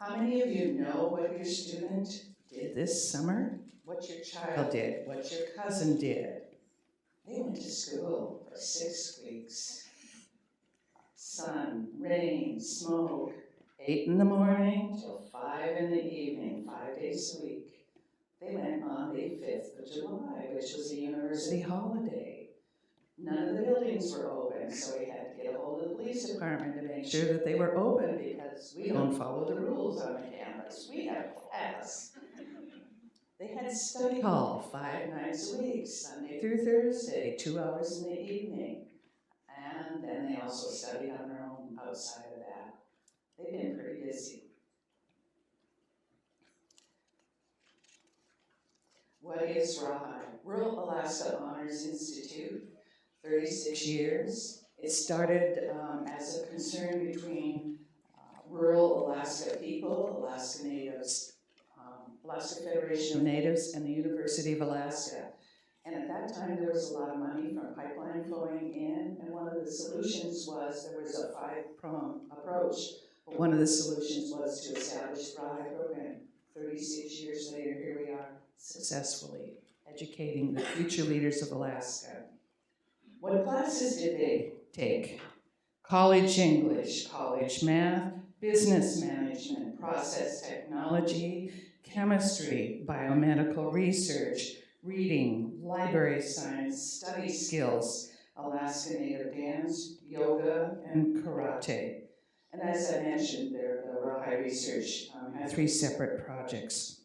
How many of you know what your student did this summer? What your child did, what your cousin did? They went to school for 6 weeks. Sun, rain, smoke, 8 in the morning till 5 in the evening, 5 days a week. They went on the 5th of July, which was a university holiday. None of the buildings were open, so we had to get a hold of the police department to make sure that they were open because we don't follow the rules on the campus. We have class. They had study hall 5 nights a week, Sunday through Thursday, 2 hours in the evening. And then they also studied on their own outside of that. They've been pretty busy. What is RAHI? Rural Alaska Honors Institute, 36 years. It started as a concern between rural Alaska people, Alaska Natives, Alaska Federation of Natives, and the University of Alaska. And at that time, there was a lot of money from pipeline flowing in, and one of the solutions was there was a 5-prong approach. But one of the solutions was to establish the RAHI program. 36 years later, here we are, successfully educating the future leaders of Alaska. What classes did they take? College English, college math, business management, process technology, chemistry, biomedical research, reading, library science, study skills, Alaska Native dance, yoga, and karate. And as I mentioned, the RAHI research had 3 separate projects.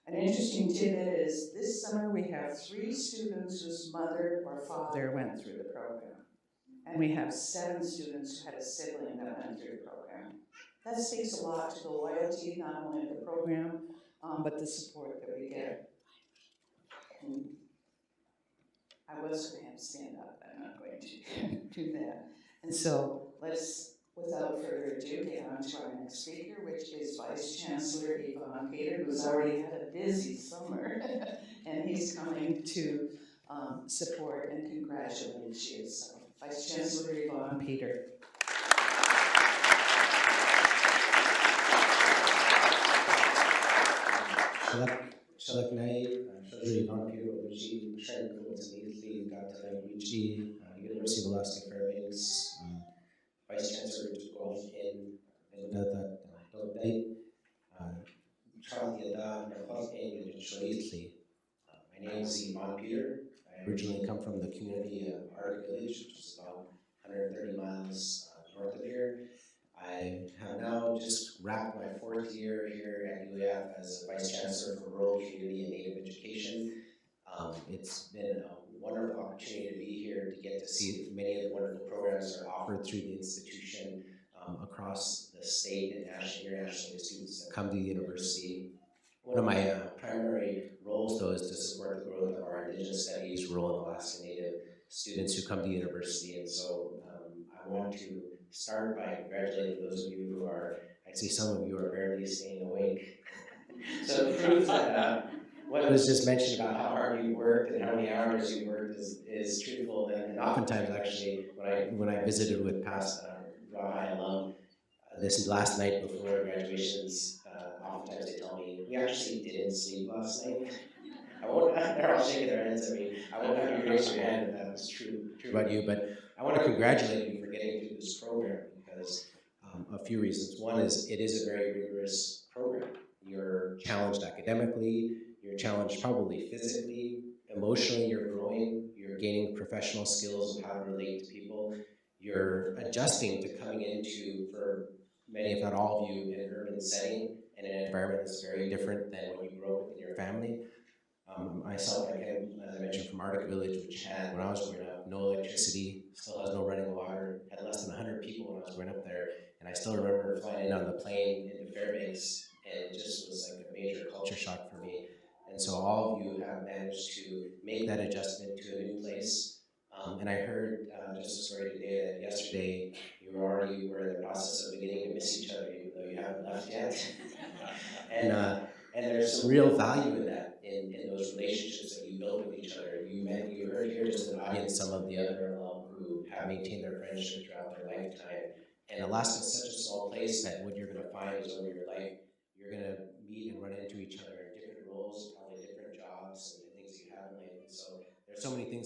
An interesting tidbit is this summer we have 3 students whose mother or father went through the program. And we have 7 students who had a sibling that went through the program. That speaks a lot to the loyalty, not only of the program, but the support that we get. And I was going to have to stand up, but I'm not going to do that. And so let's, without further ado, get on to our next speaker, which is Vice Chancellor Evon Peter, who's already had a busy summer, and he's coming to support and congratulate you. So, Vice Chancellor Evon Peter. Shalak Nai, Evon Peter, University of Alaska Fairbanks, Vice Chancellor in my name is Evon Peter. I originally come from the community of Arctic Village, which is about 130 miles north of here. I have now just wrapped my 4th year here at UAF as a Vice Chancellor for Rural Community and Native Education. It's been a wonderful opportunity to be here to get to see many of the wonderful programs that are offered through the institution across the state and internationally to students that come to the university. One of my primary roles, though, is to support the growth of our Indigenous Studies, Rural and Alaska Native students who come to the university. And so I want to start by congratulating those of you who are, I see some of you are barely staying awake. So it proves that what was just mentioned about how hard you worked and how many hours you worked is truthful. And oftentimes, actually, when I visited with past RAHI alum, this last night before graduations, oftentimes they tell me, we actually didn't sleep last night. They're all shaking their heads at me. I won't have you raise your hand if that was true about you, but I want to congratulate you for getting through this program because a few reasons. One is it is a very rigorous program. You're challenged academically, you're challenged probably physically, emotionally you're growing, you're gaining professional skills of how to relate to people, you're adjusting to coming into, for many if not all of you, an urban setting and an environment that's very different than when you grew up in your family. Myself, I came, as I mentioned, from Arctic Village, which had, when I was growing up, no electricity, still has no running water, had less than 100 people when I was growing up there, and I still remember flying in on the plane into Fairbanks, and it just was like a major culture shock for me. And so all of you have managed to make that adjustment to a new place. And I heard just a story today that yesterday you were in the process of beginning to miss each other, even though you haven't left yet. And there's some real value in that, in those relationships that you build with each other. You heard here just in the audience some of the other alum who have maintained their friendship throughout their lifetime. And Alaska is such a small place that what you're going to find is over your life,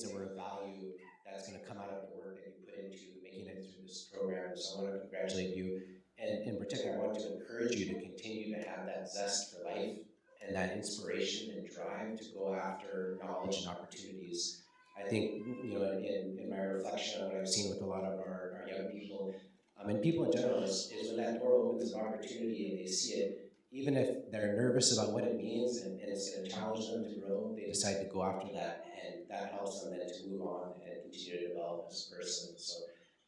things that were of value that's going to come out of the work that you put into making it through this program. So I want to congratulate you. And in particular, I want to encourage you to continue to have that zest for life and that inspiration and drive to go after knowledge and opportunities. I think, you know, in my reflection on what I've seen with a lot of our young people, and people in general, is when that door opens of opportunity and they see it, even if they're nervous about what it means and it's going to challenge them to grow, they decide to go after that, and that helps them then to move on and continue to develop as a person. So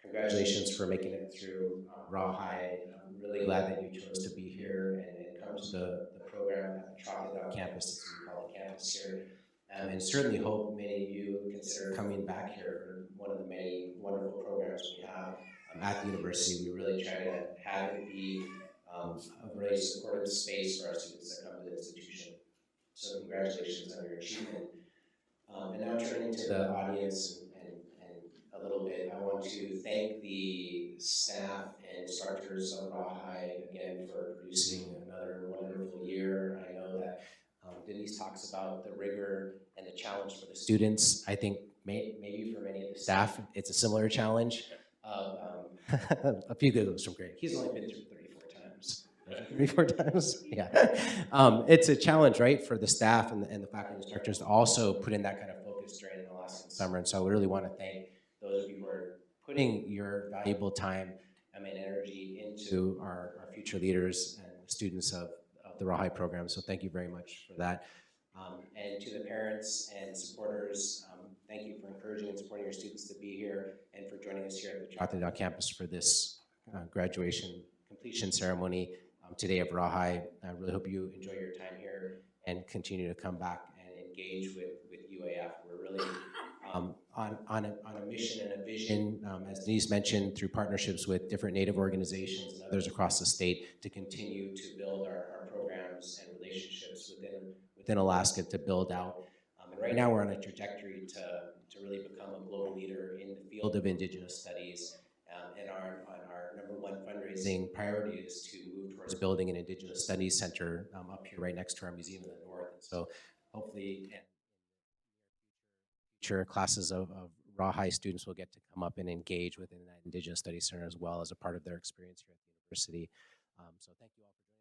congratulations for making it through RAHI. I'm really glad that you chose to be here and come to the program at the Chocolate campus, as we call the campus here. And certainly hope many of you consider coming back here for one of the many wonderful programs we have at the university. We really try to have it be a really supportive space for our students that come to the institution. So congratulations on your achievement. And now turning to the audience and a little bit, I want to thank the staff and instructors of RAHI again for producing another wonderful year. I know that Denise talks about the rigor and the challenge for the students. I think maybe for many of the staff, it's a similar challenge. A few giggles from Greg. He's only been through 34 times. 34 times? Yeah. It's a challenge, right, for the staff and the faculty and instructors to also put in that kind of focus during the Alaskan summer. And so I really want to thank those of you who are putting your valuable time and energy into our future leaders and students of the RAHI program. So thank you very much for that. And to the parents and supporters, thank you for encouraging and supporting your students to be here and for joining us here at the Chocolate campus for this graduation completion ceremony today of RAHI. I really hope you enjoy your time here and continue to come back and engage with UAF. We're really on a mission and a vision, as Denise mentioned, through partnerships with different Native organizations and others across the state to continue to build our programs and relationships within Alaska to build out. And right now we're on a trajectory to really become a global leader in the field of Indigenous studies. And our number one fundraising priority is to move towards building an Indigenous Studies Center up here right next to our museum in the north. And so hopefully future classes of RAHI students will get to come up and engage within that Indigenous Studies Center as well as a part of their experience here at the university. So thank you all for joining.